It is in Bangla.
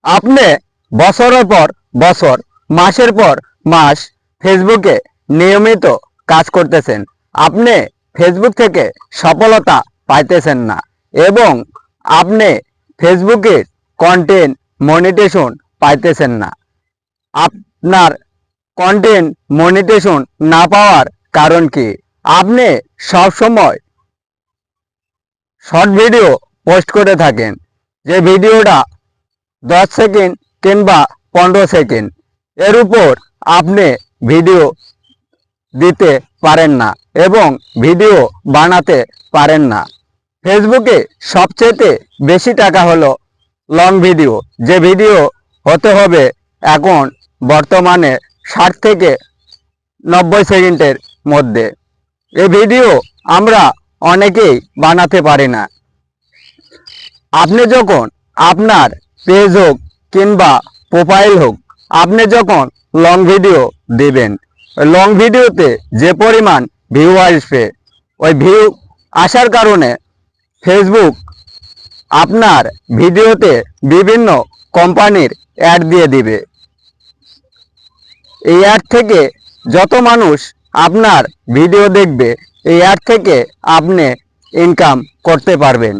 আপনি বছরের পর বছর, মাসের পর মাস ফেসবুকে নিয়মিত কাজ করতেছেন, আপনি ফেসবুক থেকে সফলতা পাইতেছেন না এবং আপনি ফেসবুকের কন্টেন্ট মনিটেশন পাইতেছেন না। আপনার কন্টেন্ট মনিটেশন না পাওয়ার কারণ কি? আপনি সব সময় শর্ট ভিডিও পোস্ট করে থাকেন, যে ভিডিওটা 10 সেকেন্ড কিংবা 15 সেকেন্ড, এর উপর আপনি ভিডিও দিতে পারেন না এবং ভিডিও বানাতে পারেন না। ফেসবুকে সবচেয়ে বেশি টাকা হলো লং ভিডিও, যে ভিডিও হতে হবে এখন বর্তমানে 60 থেকে 90 সেকেন্ডের মধ্যে। এই ভিডিও আমরা অনেকেই বানাতে পারি না। আপনি যখন আপনার পেজ হোক কিংবা প্রোফাইল হোক, আপনি যখন লং ভিডিও দেবেন, লং ভিডিওতে যে পরিমাণ ভিউ আসবে, ওই ভিউ আসার কারণে ফেসবুক আপনার ভিডিওতে বিভিন্ন কোম্পানির অ্যাড দিয়ে দিবে। এই অ্যাড থেকে যত মানুষ আপনার ভিডিও দেখবে, এই অ্যাড থেকে আপনি ইনকাম করতে পারবেন।